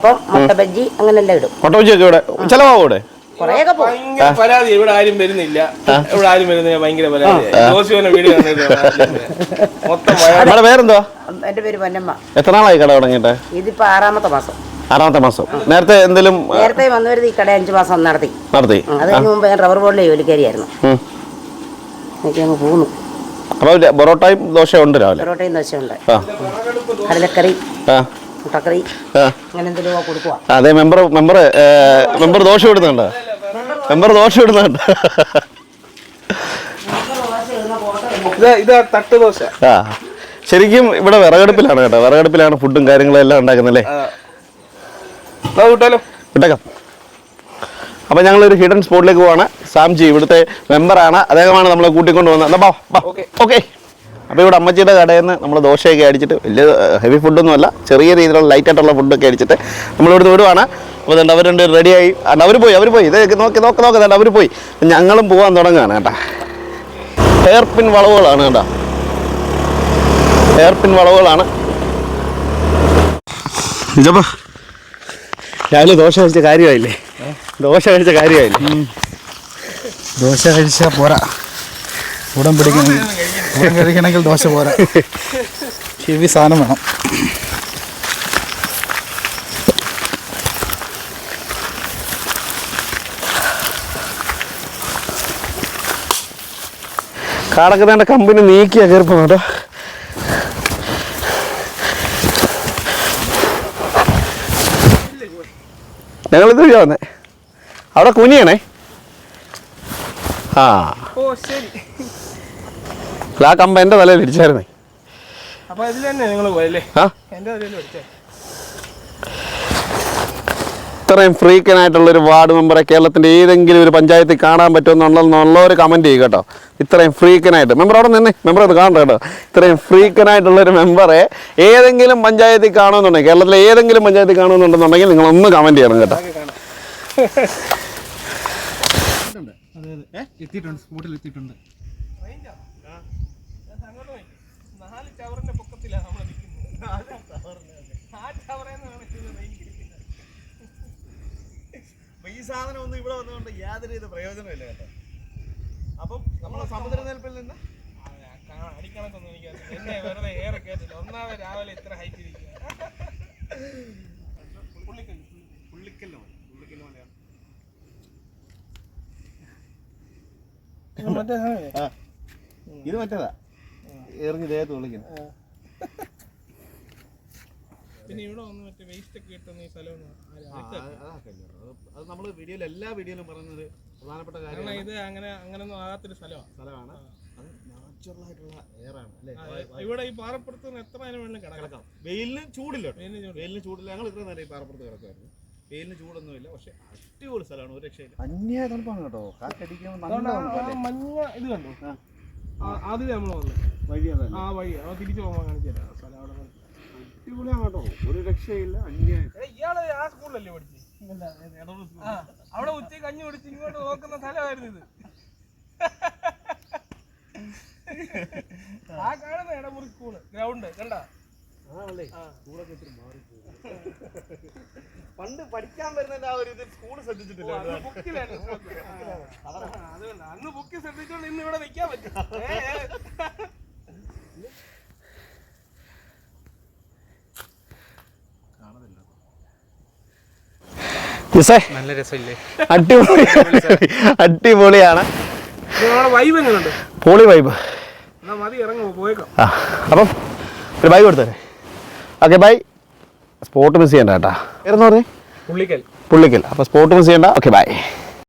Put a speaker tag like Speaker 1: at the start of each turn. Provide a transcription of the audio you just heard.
Speaker 1: അപ്പം മുട്ട ബജ്ജി അങ്ങനെല്ലാം ഇടും.
Speaker 2: മുട്ട ബജ്ജിയൊക്കെ ഇവിടെ ചിലവാകും ഇവിടെ.
Speaker 3: പരാതി ഇവിടെ ആരും വരുന്നില്ല, ഇവിടെ ആരും വരുന്നില്ല, ഭയങ്കര പരാതി.
Speaker 2: പേരെന്തോ?
Speaker 1: എന്റെ പേര് പൊന്നമ്മ.
Speaker 2: എത്ര നാളായി കട തുടങ്ങിയിട്ട്?
Speaker 1: ഇതിപ്പോ 6ാമത്തെ മാസം.
Speaker 2: 6ാമത്തെ മാസം. നേരത്തെ എന്തെങ്കിലും?
Speaker 1: നേരത്തെ വന്നവരുത് ഈ കട 5 മാസം നടത്തി. അതിന് മുമ്പ് ഞാൻ റബ്ബർ ബോർഡിലെ ജോലിക്കാരിയായിരുന്നു. എനിക്ക് അങ്ങ് പോകുന്നു.
Speaker 2: അപ്പൊ പൊറോട്ടയും ദോശയും ഉണ്ട് രാവിലെ?
Speaker 1: പൊറോട്ടയും ദോശയുണ്ട്, കടലക്കറി, മുട്ടക്കറി, അങ്ങനെ എന്തെങ്കിലും കൊടുക്കുക.
Speaker 2: അതെ, മെമ്പർ ദോശ ഇടുന്നുണ്ട്. മെമ്പർ ദോശ ഇടുന്നുണ്ട്. ശരിക്കും ഇവിടെ വിറകടുപ്പിലാണ് കേട്ടോ, വിറകടുപ്പിലാണ് ഫുഡും കാര്യങ്ങളും എല്ലാം ഉണ്ടാക്കുന്നല്ലേ. വിട്ടേക്കാം. അപ്പം ഞങ്ങളൊരു ഹിഡൻ സ്പോട്ടിലേക്ക് പോവാണ്. സാംജി ഇവിടുത്തെ മെമ്പറാണ്, അദ്ദേഹമാണ് നമ്മളെ കൂട്ടിക്കൊണ്ട് വന്നത്. ഓക്കെ. അപ്പോൾ ഇവിടെ അമ്മച്ചിയുടെ കടയിൽ നിന്ന് നമ്മൾ ദോശയൊക്കെ അടിച്ചിട്ട്, വലിയ ഹെവി ഫുഡൊന്നും അല്ല, ചെറിയ രീതിയിലുള്ള ലൈറ്റായിട്ടുള്ള ഫുഡൊക്കെ അടിച്ചിട്ട് നമ്മളിവിടുന്ന് വിടുവാണ്. അപ്പോൾ അതുകൊണ്ട് അവരുണ്ട് റെഡിയായി. അവർ പോയി ഇത് നോക്ക് അവർ പോയി. ഞങ്ങളും പോകാൻ തുടങ്ങുകയാണ് കേട്ടോ. ഹെയർ പിൻ വളവുകളാണ് കേട്ടോ, ഹെയർ പിൻ വളവുകളാണ്. ഇതപ്പോൾ രാവിലെ ദോശ കഴിച്ച കാര്യമായില്ലേ? ദോശ കഴിച്ചാൽ പോരാ, ഉടൻ കഴിക്കണമെങ്കിൽ ദോശ പോരാ, ഹെവി സാധനം വേണം. കാടക്കുന്നതിൻ്റെ കമ്പനി നീക്കിയാ കയറിപ്പോ കേട്ടോ. ഞങ്ങളിത് വഴിയാ വന്നേ. അവിടെ കുനിയണേ. ആ കമ്പ എൻ്റെ തലയിൽ ഇടിച്ചായിരുന്നേ. ഇത്രയും ഫ്രീക്കനായിട്ടുള്ളൊരു വാർഡ് മെമ്പറെ കേരളത്തിൻ്റെ ഏതെങ്കിലും ഒരു പഞ്ചായത്തിൽ കാണാൻ പറ്റുമെന്നുള്ളൊരു കമൻറ്റ് ചെയ്യും കേട്ടോ. ഇത്രയും ഫ്രീക്കനായിട്ട് മെമ്പർ അവിടെ നിന്നേ, മെമ്പർ അത് കാണണ്ട കേട്ടോ. ഇത്രയും ഫ്രീക്കനായിട്ടുള്ളൊരു മെമ്പറെ ഏതെങ്കിലും പഞ്ചായത്തിൽ കാണുമെന്നുണ്ടെങ്കിൽ, കേരളത്തിലെ ഏതെങ്കിലും പഞ്ചായത്തിൽ കാണുമെന്നുണ്ടെന്നുണ്ടെങ്കിൽ നിങ്ങളൊന്ന് കമൻറ്റ് ചെയ്യണം കേട്ടോ. ഈ സാധനം ഒന്നും ഇവിടെ വന്നുകൊണ്ട് യാതൊരു വിധ പ്രയോജനമില്ല കേട്ടോ. അപ്പം നമ്മളെ സമുദ്രനിരപ്പിൽ നിന്ന്
Speaker 3: അടിക്കണക്കൊന്നും എനിക്ക് വെറുതെ ഏറെ കേട്ടില്ല. ഒന്നാമത് രാവിലെ ഇത്ര ഹൈറ്റ് ഇരിക്കുക.
Speaker 2: ഇത് മറ്റേതാ എറിഞ്ഞ് ദേഹത്ത് വിളിക്കുന്നത്.
Speaker 3: പിന്നെ ഇവിടെ വന്ന് മറ്റേ വേസ്റ്റ് ഒക്കെ കിട്ടുന്ന ഈ സ്ഥലം
Speaker 2: അത് നമ്മൾ വീഡിയോയിൽ എല്ലാ വീഡിയോയിലും പറയുന്നത് പ്രധാനപ്പെട്ട കാര്യമാണ്.
Speaker 3: ഇത് അങ്ങനെയൊന്നും ആകാത്തൊരു സ്ഥലമാണ്.
Speaker 2: അത് നാച്ചുറൽ ആയിട്ടുള്ള എയറാണ് അല്ലേ.
Speaker 3: ഇവിടെ ഈ പാറപ്പുറത്ത് നിന്ന് എത്ര നേരം വേണമെങ്കിലും കിടക്കാം.
Speaker 2: വെയിലിന് ചൂടില്ല, വെയിലിന് ചൂടില്ല. ഞങ്ങൾ ഇത്ര നേരം ഈ പാറപ്പുറത്ത് കിടക്കുമായിരുന്നു. വെയിലിന് ചൂടൊന്നുമില്ല, പക്ഷെ അടിപൊളി സ്ഥലമാണ്, ഒരു രക്ഷയില്ല. അന്യ തണുപ്പാണ് കേട്ടോ, കാറ്റടിക്കുമ്പോൾ
Speaker 3: മഞ്ഞ ഇത് കണ്ടു. ആദ്യം നമ്മൾ വന്നു വഴി, ആ വഴി തിരിച്ചു പോകാൻ കാണിച്ചു തരാം. സ്ഥലം അവിടെ
Speaker 2: അടിപൊളിയാണ് കേട്ടോ, ഒരു രക്ഷയില്ല.
Speaker 3: ഇയാള് ആ സ്കൂളിലല്ലേ പഠിച്ചു? അവിടെ ഉച്ചയ്ക്ക് കഞ്ഞി കുടിച്ച് ഇങ്ങോട്ട് നോക്കുന്ന സ്ഥലമായിരുന്നു ഇത്. ആ കാണുന്ന ഇടമുറി സ്കൂള് ഗ്രൗണ്ട് കണ്ട.
Speaker 2: പണ്ട് പഠിക്കാൻ വരുന്നതിന്റെ ആ ഒരു ഇത് സ്കൂള് ശ്രദ്ധിച്ചിട്ടില്ല.
Speaker 3: അതുകൊണ്ട് അന്ന് ബുക്ക് ശ്രദ്ധിച്ചോണ്ട് ഇന്ന് ഇവിടെ നിൽക്കാൻ പറ്റും. നല്ല രസമില്ലേ?
Speaker 2: അടിപൊളിയാണ്.
Speaker 3: വൈബ് എങ്ങനെയുണ്ട്?
Speaker 2: പൊളി വൈബ്.
Speaker 3: മതി, ഇറങ്ങുമോ? പോയേക്കാം.
Speaker 2: അപ്പം ഒരു ബൈ കൊടുത്തേ. Okay bye. സ്പോട്ട് മിസ് ചെയ്യണ്ട കേട്ടാ. ഏതെന്ന് പറഞ്ഞേ?
Speaker 3: പുള്ളിക്കൽ.
Speaker 2: അപ്പോൾ സ്പോട്ട് മിസ് ചെയ്യണ്ട. Okay bye.